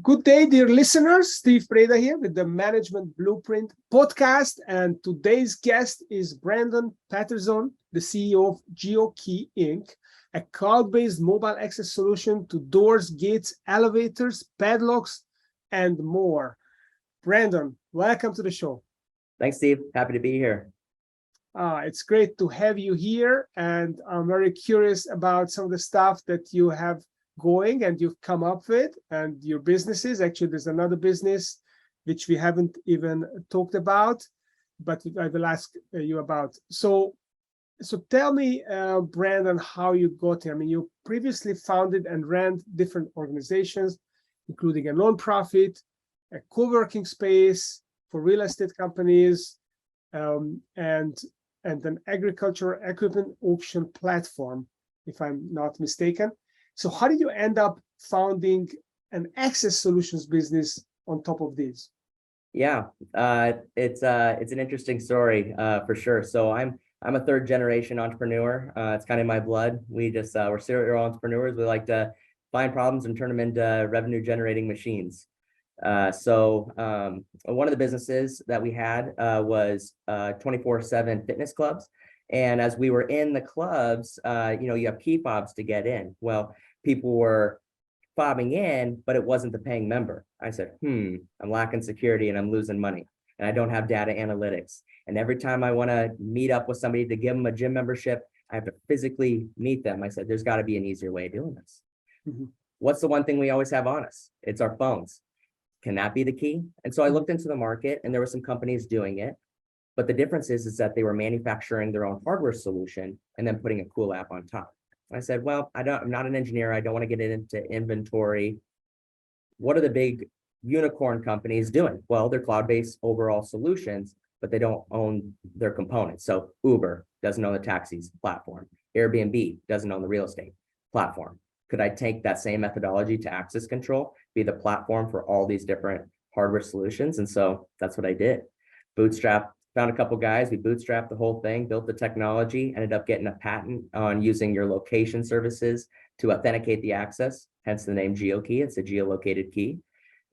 Good day, dear listeners. Steve Preda here with the Management Blueprint podcast. And today's guest is Brandon Peterson, the CEO of Geokey Inc., a cloud-based mobile access solution to doors, gates, elevators, padlocks, and more. Brandon, welcome to the show. Thanks, Steve. Happy to be here. It's great to have you here. And I'm very curious about some of the stuff that you have going and you've come up with and your businesses. Actually, there's another business which we haven't even talked about, but I will ask you about. So tell me, Brandon, how you got here. I mean, you previously founded and ran different organizations, including a nonprofit, a co-working space for real estate companies, and an agricultural equipment auction platform, if I'm not mistaken. So how did you end up founding an access solutions business on top of these? Yeah, it's an interesting story for sure. So I'm a third generation entrepreneur. It's kind of my blood. We're serial entrepreneurs. We like to find problems and turn them into revenue generating machines. So one of the businesses that we had was 24/7 fitness clubs. And as we were in the clubs, you have key fobs to get in. Well, people were fobbing in, but it wasn't the paying member. I said, I'm lacking security and I'm losing money and I don't have data analytics. And every time I want to meet up with somebody to give them a gym membership, I have to physically meet them. I said, there's got to be an easier way of doing this. Mm-hmm. What's the one thing we always have on us? It's our phones. Can that be the key? And so I looked into the market and there were some companies doing it. But the difference is that they were manufacturing their own hardware solution and then putting a cool app on top. I said, well, I'm not an engineer. I don't want to get into inventory. What are the big unicorn companies doing? Well, they're cloud-based overall solutions, but they don't own their components. So Uber doesn't own the taxis platform. Airbnb doesn't own the real estate platform. Could I take that same methodology to access control, be the platform for all these different hardware solutions? And so that's what I did. Bootstrap. Found a couple guys, we bootstrapped the whole thing, built the technology, ended up getting a patent on using your location services to authenticate the access, hence the name Geokey. It's a geolocated key,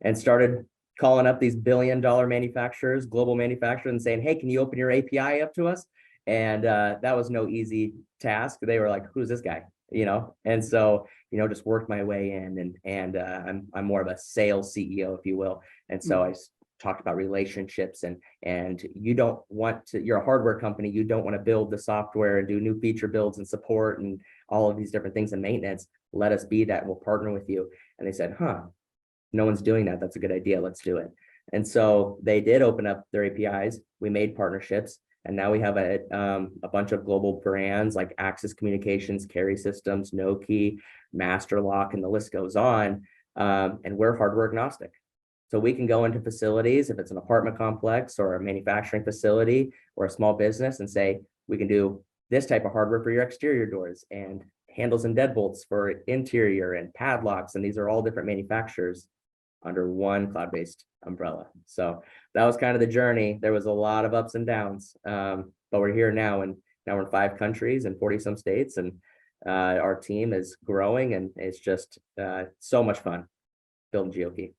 and started calling up these billion-dollar manufacturers, global manufacturers, and saying, hey, can you open your API up to us? And that was no easy task. They were like, who's this guy? And so, just worked my way in, and I'm more of a sales CEO, if you will. And so I talked about relationships and you don't want to, you're a hardware company, you don't want to build the software and do new feature builds and support and all of these different things and maintenance. Let us be that. We'll partner with you. And they said, no one's doing that. That's a good idea. Let's do it. And so they did open up their APIs. We made partnerships. And now we have a bunch of global brands like Access Communications, Carry Systems, Nokia, Master Lock, and the list goes on. And we're hardware agnostic. So we can go into facilities, if it's an apartment complex or a manufacturing facility or a small business, and say, we can do this type of hardware for your exterior doors and handles and deadbolts for interior and padlocks. And these are all different manufacturers under one cloud-based umbrella. So that was kind of the journey. There was a lot of ups and downs, but we're here now, and now we're in 5 countries and 40 some states. And our team is growing, and it's just so much fun building Geokey.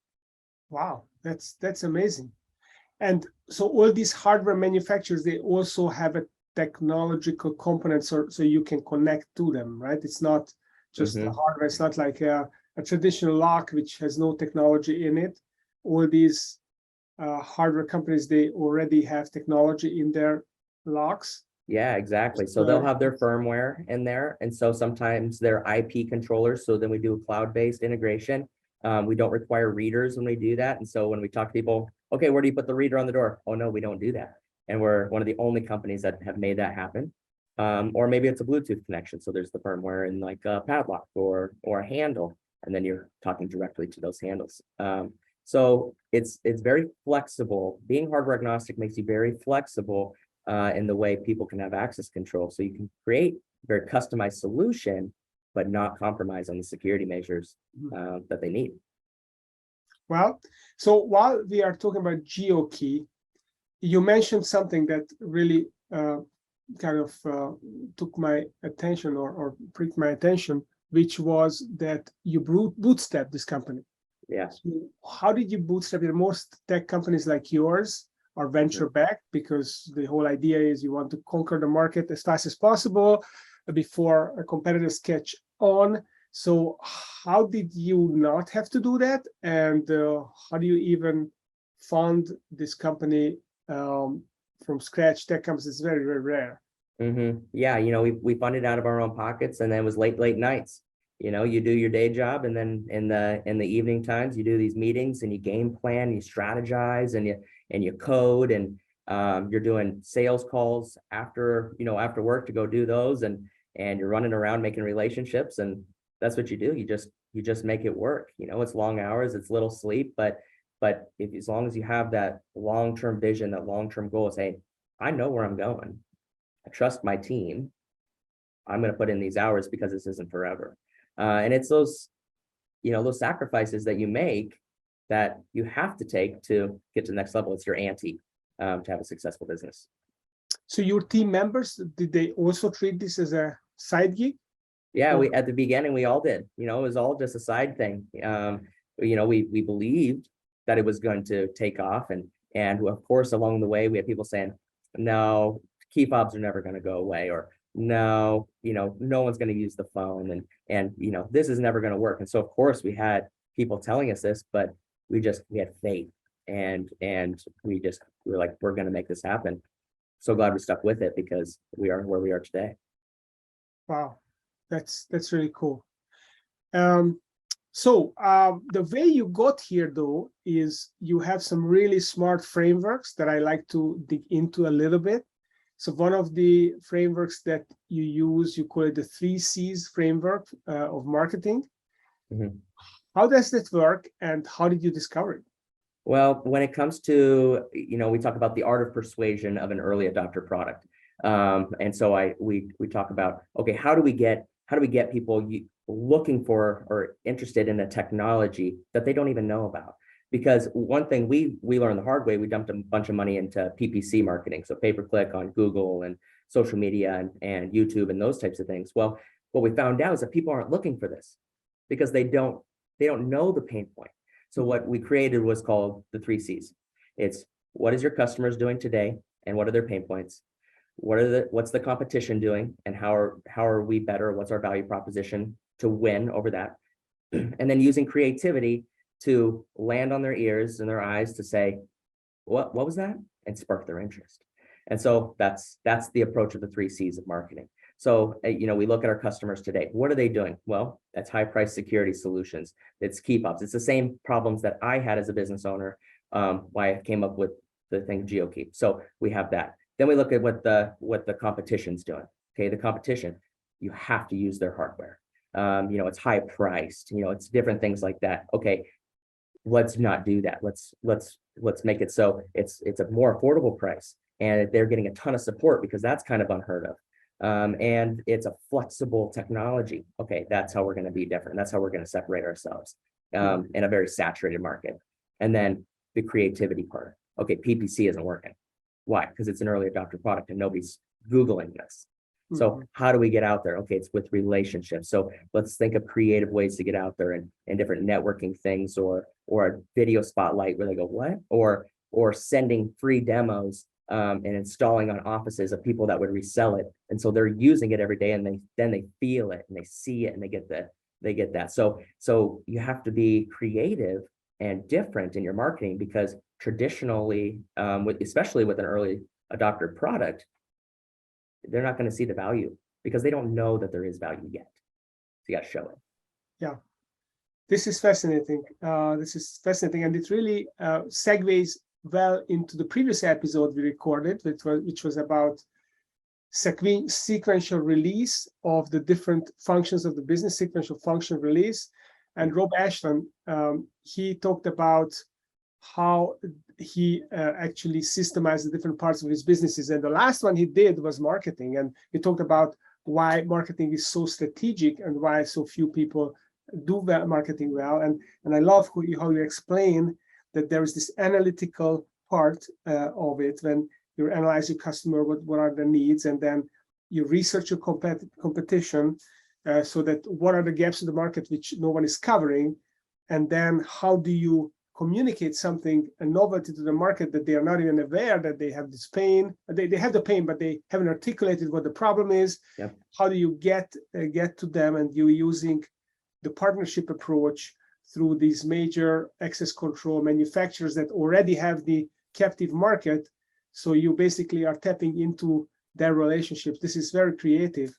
Wow, that's amazing. And so all these hardware manufacturers, they also have a technological component so you can connect to them, right? It's not just the hardware. It's not like a traditional lock, which has no technology in it. All these hardware companies, they already have technology in their locks. Yeah, exactly. So they'll have their firmware in there. And so sometimes they're IP controllers. So then we do a cloud-based integration. We don't require readers when we do that. And so when we talk to people, okay, where do you put the reader on the door? Oh, no, we don't do that. And we're one of the only companies that have made that happen. Or maybe it's a Bluetooth connection. So there's the firmware in like a padlock or a handle, and then you're talking directly to those handles. So it's very flexible. Being hardware agnostic makes you very flexible in the way people can have access control. So you can create a very customized solution, but not compromise on the security measures that they need. Well, so while we are talking about Geokey, you mentioned something that really kind of took my attention or pricked my attention, which was that you bootstrapped this company. Yeah. So how did you bootstrap it? Most tech companies like yours are venture backed because the whole idea is you want to conquer the market as fast as possible before competitors catch on. So how did you not have to do that? And how do you even fund this company from scratch? Tech companies is very, very rare. Yeah, we funded out of our own pockets, and then it was late nights. You do your day job, and then in the evening times, you do these meetings and you game plan, you strategize, and you code, and you're doing sales calls after work to go do those, and you're running around making relationships, and that's what you do. You just make it work. It's long hours, it's little sleep, but if as long as you have that long-term vision, that long-term goal is, hey, I know where I'm going. I trust my team. I'm going to put in these hours because this isn't forever. And it's those sacrifices that you make that you have to take to get to the next level. It's your ante to have a successful business. So your team members, did they also treat this as a side gig? Yeah, we at the beginning, we all did. It was all just a side thing. We believed that it was going to take off. And of course, along the way, we had people saying, no, key fobs are never going to go away, or no, no one's going to use the phone, and this is never going to work. And so of course we had people telling us this, but we had faith, and we were like, we're going to make this happen. So glad we stuck with it, because we are where we are today. Wow, that's really cool. So the way you got here, though, is you have some really smart frameworks that I like to dig into a little bit. So one of the frameworks that you use, you call it the 3 C's framework of marketing. How does that work, and how did you discover it? Well, when it comes to, we talk about the art of persuasion of an early adopter product. And so we talk about, okay, how do we get people looking for or interested in a technology that they don't even know about? Because one thing we learned the hard way, we dumped a bunch of money into PPC marketing, so pay-per-click on Google and social media and YouTube and those types of things. Well, what we found out is that people aren't looking for this because they don't know the pain point. So what we created was called the 3 C's. It's, what is your customers doing today, and what are their pain points? What's the competition doing, and how are we better? What's our value proposition to win over that? And then using creativity to land on their ears and their eyes to say, what was that? And spark their interest. And so that's the approach of the 3 C's of marketing. So, we look at our customers today. What are they doing? Well, that's high price security solutions. It's key fobs. It's the same problems that I had as a business owner, why I came up with the thing Geokey. So we have that. Then we look at what the competition's doing. Okay, the competition, you have to use their hardware. It's high priced, it's different things like that. Okay, let's not do that. Let's make it so it's a more affordable price, and they're getting a ton of support, because that's kind of unheard of. And it's a flexible technology. Okay, that's how we're going to be different. That's how we're going to separate ourselves in a very saturated market. And then the creativity part. Okay, PPC isn't working. Why? Because it's an early adopter product and nobody's Googling this. So how do we get out there? Okay, it's with relationships. So let's think of creative ways to get out there, and different networking things, or a video spotlight where they go, what? Or sending free demos and installing on offices of people that would resell it. And so they're using it every day, and then they feel it and they see it and they get that. So you have to be creative and different in your marketing, because traditionally, especially with an early adopter product, they're not going to see the value because they don't know that there is value yet. So you got to show it. Yeah, this is fascinating. And it really segues well into the previous episode we recorded, which was about sequential release of the different functions of the business, sequential function release. And Rob Ashton, he talked about how he actually systemized the different parts of his businesses. And the last one he did was marketing. And he talked about why marketing is so strategic and why so few people do marketing well. And I love how you explain that there is this analytical part of it, when you analyze your customer, what are the needs, and then you research your competition, so that what are the gaps in the market which no one is covering, And then how do you communicate something, a novelty to the market that they are not even aware that they have this pain. They have the pain, but they haven't articulated what the problem is. Yep. How do you get to them? And you using the partnership approach through these major access control manufacturers that already have the captive market. So you basically are tapping into their relationships. This is very creative,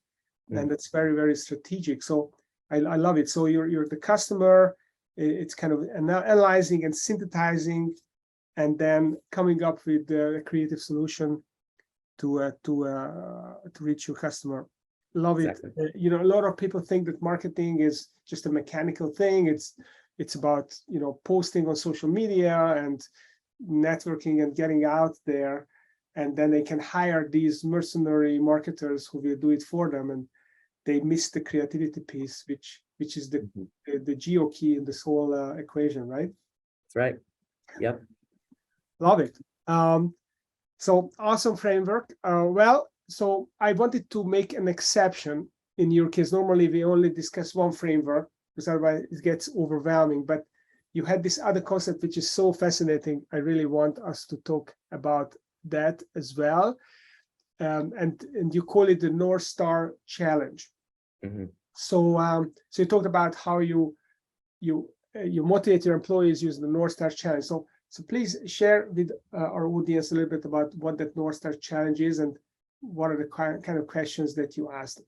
and it's very, very strategic. So I love it. So you're the customer. It's kind of analyzing and synthesizing, and then coming up with a creative solution to reach your customer. Love it. Exactly. A lot of people think that marketing is just a mechanical thing. It's about posting on social media and networking and getting out there, and then they can hire these mercenary marketers who will do it for them, and they miss the creativity piece, which is the Geokey in this whole equation, right? That's right. Yep. Love it. So awesome framework. So I wanted to make an exception in your case. Normally we only discuss one framework because otherwise it gets overwhelming, but you had this other concept which is so fascinating. I really want us to talk about that as well. And you call it the Northstar challenge. Mm-hmm. So you talked about how you motivate your employees using the Northstar challenge. So please share with our audience a little bit about what that Northstar challenge is and what are the kind of questions that you asked.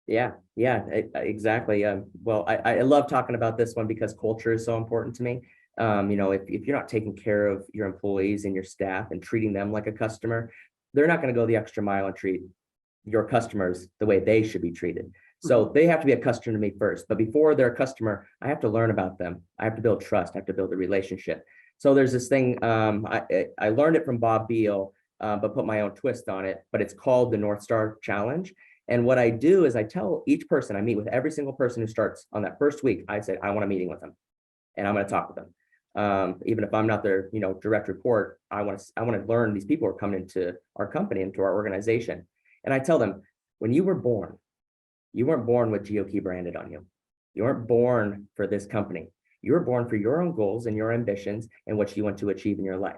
Yeah, exactly. Well, I love talking about this one because culture is so important to me. If you're not taking care of your employees and your staff and treating them like a customer, they're not going to go the extra mile and treat your customers the way they should be treated. So they have to be a customer to me first. But before they're a customer, I have to learn about them. I have to build trust. I have to build a relationship. So there's this thing, I learned it from Bob Beal, but put my own twist on it. But it's called the Northstar Challenge. And what I do is I tell each person, I meet with every single person who starts on that first week. I say, I want a meeting with them and I'm going to talk with them. Even if I'm not their direct report, I want to learn these people who are coming into our company, into our organization. And I tell them, when you were born, you weren't born with Geokey branded on you. You weren't born for this company. You were born for your own goals and your ambitions and what you want to achieve in your life.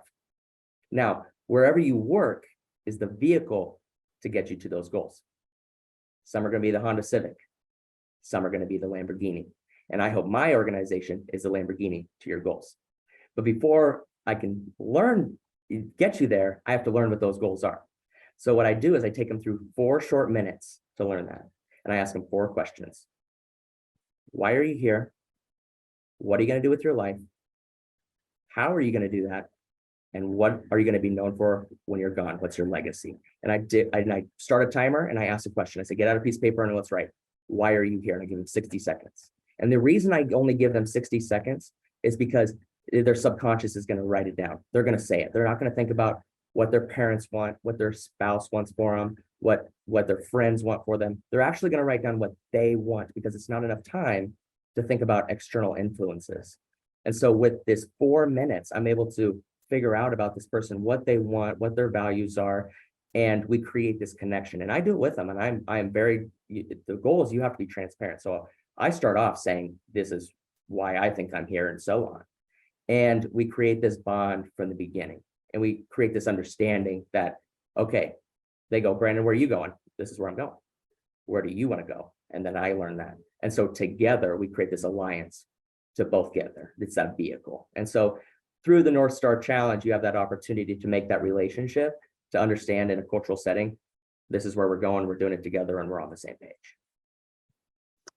Now, wherever you work is the vehicle to get you to those goals. Some are going to be the Honda Civic. Some are going to be the Lamborghini. And I hope my organization is the Lamborghini to your goals. But before I can get you there, I have to learn what those goals are. So what I do is I take them through 4 short minutes to learn that. And I ask them 4 questions. Why are you here? What are you going to do with your life? How are you going to do that? And what are you going to be known for when you're gone? What's your legacy? And I start a timer and I ask a question. I say, get out a piece of paper and let's write. Why are you here? And I give them 60 seconds. And the reason I only give them 60 seconds is because their subconscious is going to write it down. They're going to say it. They're not going to think about what their parents want, what their spouse wants for them, what their friends want for them. They're actually going to write down what they want because it's not enough time to think about external influences. And so with this 4 minutes, I'm able to figure out about this person, what they want, what their values are, and we create this connection. And I do it with them. And the goal is you have to be transparent. So I start off saying, this is why I think I'm here and so on. And we create this bond from the beginning. And we create this understanding that, okay, they go, Brandon, where are you going? This is where I'm going. Where do you want to go? And then I learn that. And so together we create this alliance to both get there. It's that vehicle. And so through the Northstar Challenge, you have that opportunity to make that relationship, to understand in a cultural setting, this is where we're going, we're doing it together, and we're on the same page.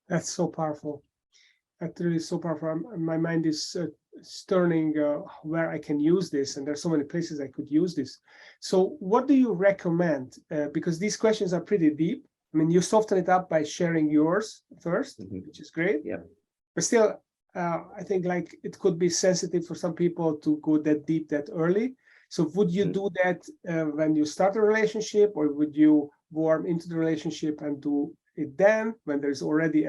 That's so powerful. That really is so powerful. My mind is turning where I can use this, and there's so many places I could use this. So what do you recommend? Because these questions are pretty deep. I mean, you soften it up by sharing yours first, which is great. Yeah. But still, I think like it could be sensitive for some people to go that deep that early. So would you do that when you start a relationship, or would you warm into the relationship and do it then when there's already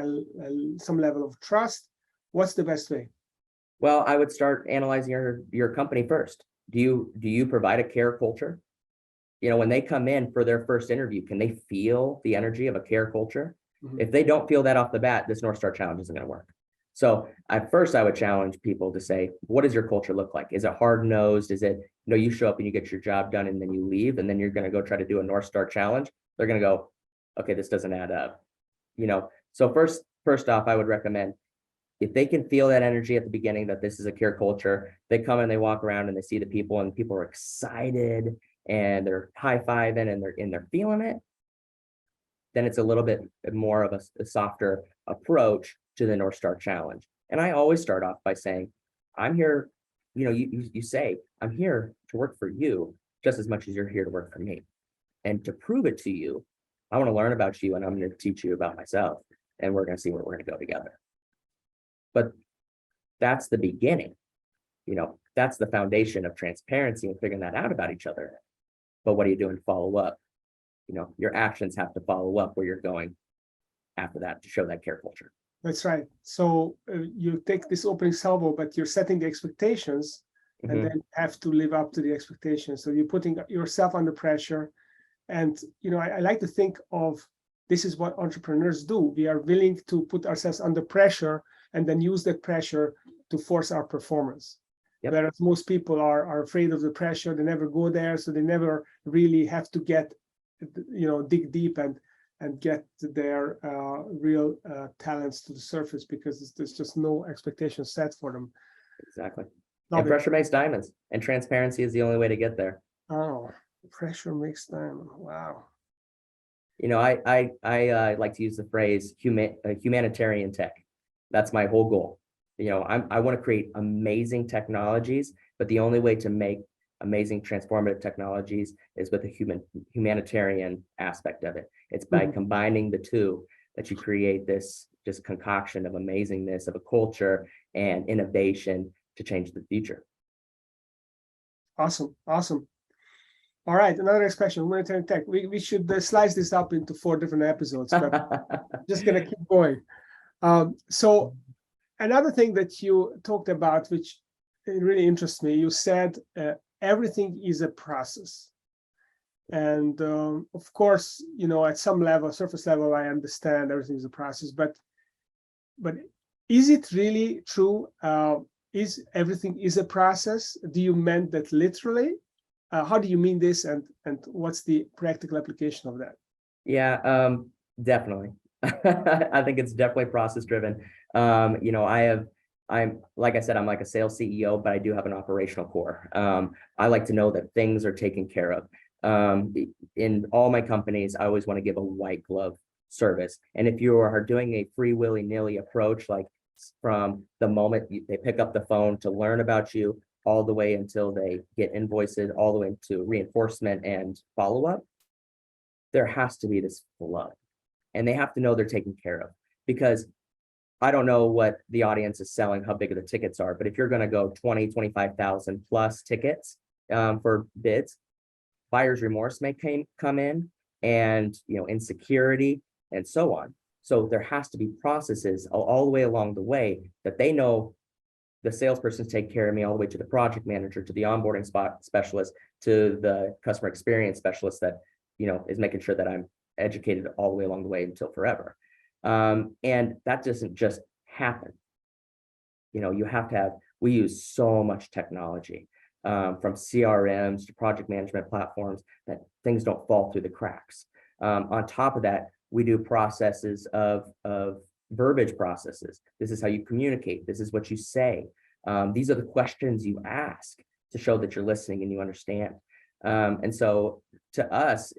some level of trust? What's the best way? Well, I would start analyzing your company first. Do you provide a care culture? When they come in for their first interview, can they feel the energy of a care culture? If they don't feel that off the bat, this Northstar Challenge isn't going to work. So at first I would challenge people to say, what does your culture look like? Is it hard-nosed? Is it, you show up and you get your job done and then you leave and then you're going to go try to do a Northstar challenge? They're going to go, okay, this doesn't add up. So first off, I would recommend if they can feel that energy at the beginning that this is a care culture, they come and they walk around and they see the people and people are excited and they're high-fiving and they're feeling it, then it's a little bit more of a softer approach to the Northstar challenge. And I always start off by saying, I'm here, you say, I'm here to work for you just as much as you're here to work for me. And to prove it to you, I want to learn about you and I'm going to teach you about myself. And we're going to see where we're going to go together. But that's the beginning. That's the foundation of transparency and figuring that out about each other. But what are you doing to follow up? Your actions have to follow up where you're going after that to show that care culture. That's right. So you take this opening salvo, but you're setting the expectations and then have to live up to the expectations. So you're putting yourself under pressure. And, I like to think of this is what entrepreneurs do. We are willing to put ourselves under pressure and then use that pressure to force our performance. Yep. Whereas most people are afraid of the pressure. They never go there. So they never really have to get, dig deep and get their real talents to the surface because there's just no expectation set for them. Exactly. And pressure makes diamonds, and transparency is the only way to get there. Oh, pressure makes diamond. Wow. I like to use the phrase humanitarian tech. That's my whole goal. I want to create amazing technologies, but the only way to make amazing transformative technologies is with a humanitarian aspect of it. It's by combining the two that you create this just concoction of amazingness of a culture and innovation to change the future. Awesome. All right, another next question. Humanitarian tech. We should slice this up into 4 different episodes, but just gonna keep going. So another thing that you talked about, which really interests me, you said everything is a process. And of course, at some level, surface level, I understand everything is a process, but is it really true? Is everything is a process? Do you mean that literally? How do you mean this, and what's the practical application of that? Yeah, definitely. I think it's definitely process driven. I'm like I said, I'm like a sales CEO, but I do have an operational core. I like to know that things are taken care of. In all my companies, I always want to give a white glove service. And if you are doing a free willy-nilly approach, like from the moment they pick up the phone to learn about you, all the way until they get invoiced, all the way to reinforcement and follow-up, there has to be this flow. And they have to know they're taken care of. Because I don't know what the audience is selling, how big of the tickets are, but if you're going to go 20, 25,000 plus tickets for bids, buyer's remorse may come in, and insecurity and so on. So there has to be processes all the way along the way that they know the salespersons take care of me, all the way to the project manager, to the onboarding specialist, to the customer experience specialist that is making sure that I'm educated all the way along the way until forever. And that doesn't just happen. You have to have. We use so much technology, from CRMs to project management platforms, that things don't fall through the cracks. On top of that, we do processes of verbiage processes. This is how you communicate. This is what you say. These are the questions you ask to show that you're listening and you understand. And so to us,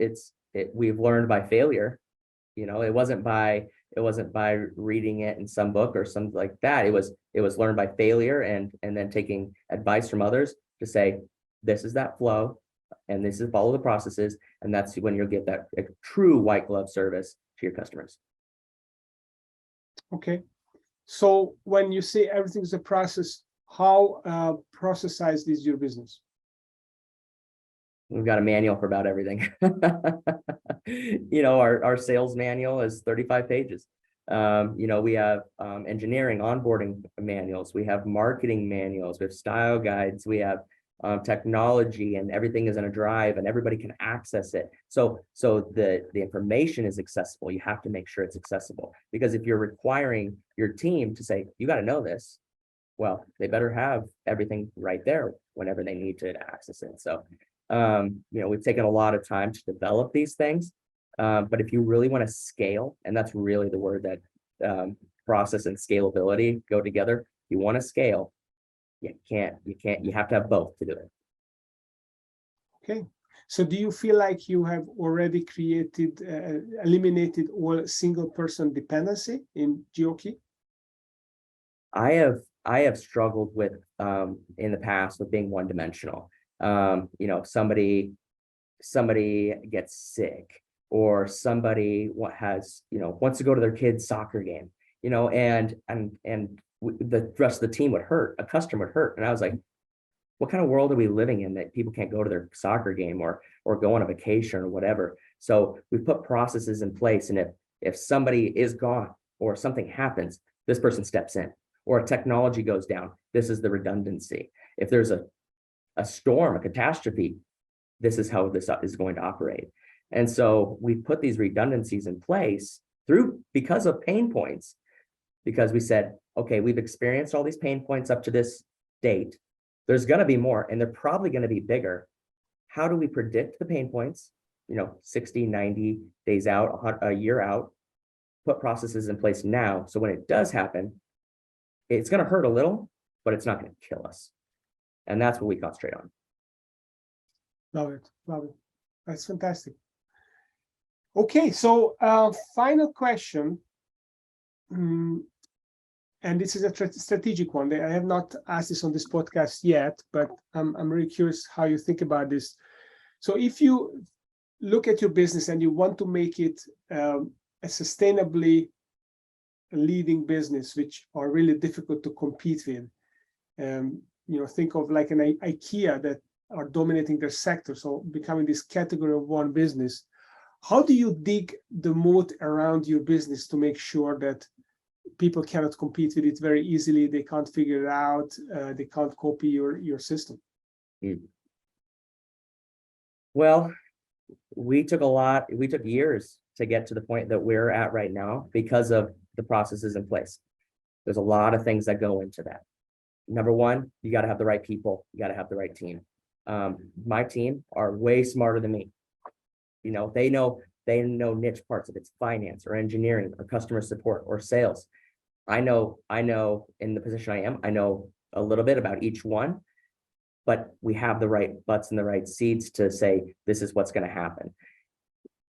we've learned by failure. It wasn't by reading it in some book or something like that. It was learned by failure and then taking advice from others to say, this is that flow, and this is follow the processes, and that's when you'll get that true white glove service to your customers. Okay, so when you say everything's a process, how processized is your business? We've got a manual for about everything. Our sales manual is 35 pages. We have engineering, onboarding manuals. We have marketing manuals. We have style guides. We have technology, and everything is in a drive and everybody can access it. So the information is accessible. You have to make sure it's accessible, because if you're requiring your team to say, you got to know this, well, they better have everything right there whenever they need to access it. So, we've taken a lot of time to develop these things. But if you really want to scale, and that's really the word that process and scalability go together. You want to scale, you have to have both to do it. Okay. So do you feel like you have already eliminated all single person dependency in Geokey? I have struggled with in the past with being one dimensional. Somebody gets sick, or somebody wants to go to their kid's soccer game, and the rest of the team would hurt, a customer would hurt. And I was like, what kind of world are we living in that people can't go to their soccer game or go on a vacation or whatever? So we put processes in place, and if somebody is gone or something happens, this person steps in, or a technology goes down, this is the redundancy. If there's a storm, a catastrophe, this is how this is going to operate. And so we put these redundancies in place because of pain points, because we said, okay, we've experienced all these pain points up to this date. There's going to be more, and they're probably going to be bigger. How do we predict the pain points? 60, 90 days out, a year out, put processes in place now. So when it does happen, it's going to hurt a little, but it's not going to kill us. And that's what we concentrate on. Love it. Love it. That's fantastic. Okay, so final question. And this is a strategic one. I have not asked this on this podcast yet, but I'm really curious how you think about this. So if you look at your business and you want to make it a sustainably leading business, which are really difficult to compete with, think of like an IKEA that are dominating their sector, so becoming this category of one business. How do you dig the moat around your business to make sure that people cannot compete with it very easily? They can't figure it out. They can't copy your system. Well, we took years to get to the point that we're at right now because of the processes in place. There's a lot of things that go into that. Number one, you got to have the right people. You got to have the right team. My team are way smarter than me. They know niche parts. If it's finance or engineering or customer support or sales. I know in the position I am, I know a little bit about each one, but we have the right butts in the right seats to say, this is what's going to happen.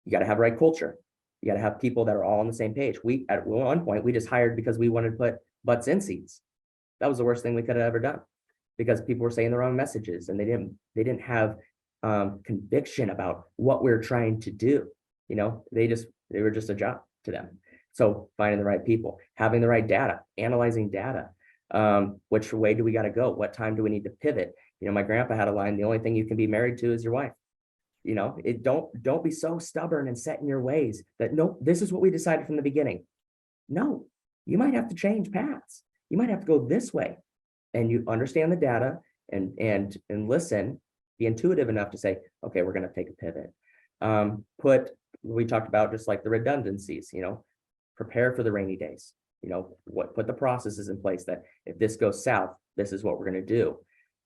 You got to have the right culture. You got to have people that are all on the same page. At one point, we just hired because we wanted to put butts in seats. That was the worst thing we could have ever done, because people were saying the wrong messages and they didn't have conviction about what we're trying to do. They were just a job to them. So finding the right people, having the right data, analyzing data. Which way do we got to go? What time do we need to pivot? My grandpa had a line: the only thing you can be married to is your wife. Don't be so stubborn and set in your ways that, no, this is what we decided from the beginning. No, you might have to change paths. You might have to go this way, and you understand the data and listen, be intuitive enough to say, okay, we're going to take a pivot. We talked about just like the redundancies, prepare for the rainy days, put the processes in place that if this goes south, this is what we're going to do.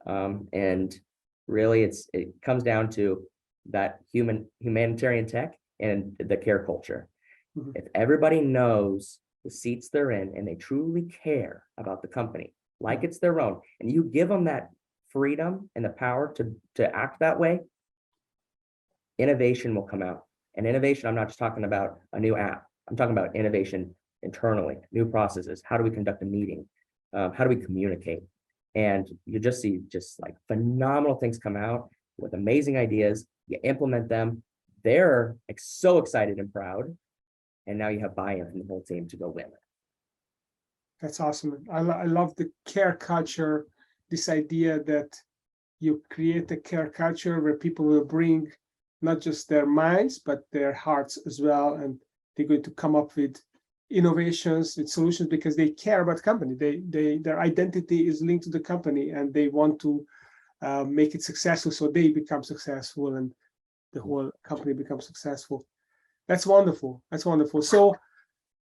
And really it comes down to that humanitarian tech and the care culture. Mm-hmm. If everybody knows the seats they're in and they truly care about the company, like it's their own, and you give them that freedom and the power to act that way, innovation will come out. And innovation, I'm not just talking about a new app. I'm talking about innovation internally, new processes. How do we conduct a meeting? How do we communicate? And you just see like phenomenal things come out with amazing ideas. You implement them. They're so excited and proud. And now you have buy-in from the whole team to go win. That's awesome. I love the care culture, this idea that you create a care culture where people will bring not just their minds, but their hearts as well. And they're going to come up with innovations, with solutions, because they care about the company. Their identity is linked to the company, and they want to make it successful so they become successful and the whole company becomes successful. That's wonderful. That's wonderful. So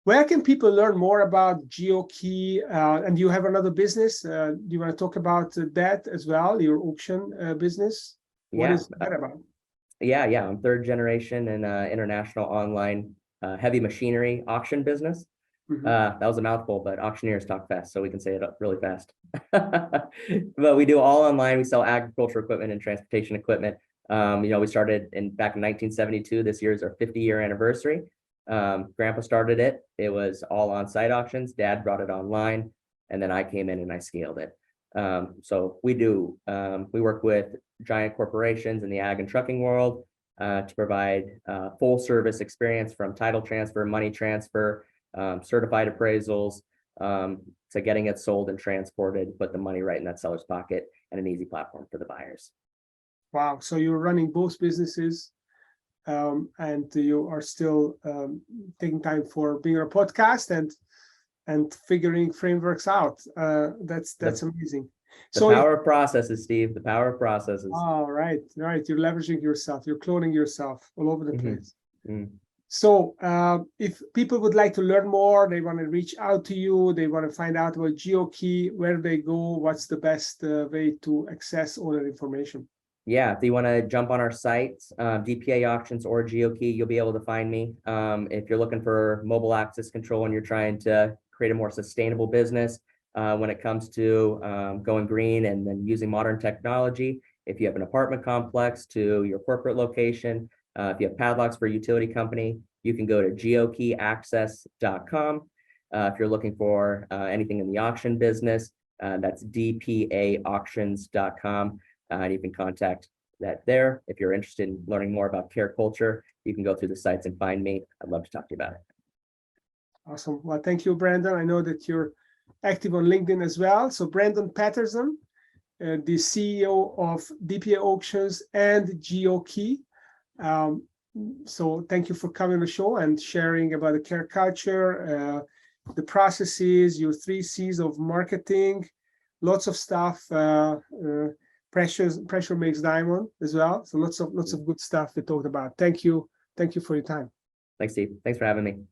where can people learn more about Geokey? And you have another business. Do you want to talk about that as well, your auction business? What Yeah. is that about? Yeah. I'm third generation in international online heavy machinery auction business. That was a mouthful, but auctioneers talk fast, so we can say it up really fast. But we do all online. We sell agriculture equipment and transportation equipment. We started back in 1972. This year is our 50-year anniversary. Grandpa started it. It was all on-site auctions. Dad brought it online, and then I came in and I scaled it. So we work with giant corporations in the ag and trucking world to provide full service experience from title transfer, money transfer, certified appraisals, to getting it sold and transported, put the money right in that seller's pocket, and an easy platform for the buyers. Wow. So you're running both businesses, and you are still taking time for being on a podcast and figuring frameworks out. That's amazing. The power of processes, Steve. The power of processes. Oh, right. You're leveraging yourself. You're cloning yourself all over the place. Mm-hmm. So if people would like to learn more, they want to reach out to you, they want to find out about Geokey, where do they go? What's the best way to access all that information? Yeah, if you want to jump on our sites, DPA Auctions or Geokey, you'll be able to find me. If you're looking for mobile access control and you're trying to create a more sustainable business when it comes to going green and then using modern technology, if you have an apartment complex to your corporate location, if you have padlocks for a utility company, you can go to geokeyaccess.com. If you're looking for anything in the auction business, that's dpaauctions.com. You can contact that there. If you're interested in learning more about care culture, you can go through the sites and find me. I'd love to talk to you about it. Awesome. Well, thank you, Brandon. I know that you're active on LinkedIn as well. So Brandon Peterson, the CEO of DPA Auctions and Geokey. So thank you for coming on the show and sharing about the care culture, the processes, your 3 C's of marketing, lots of stuff. Pressure makes diamond as well. So lots of good stuff we talked about. Thank you for your time. Thanks, Steve. Thanks for having me.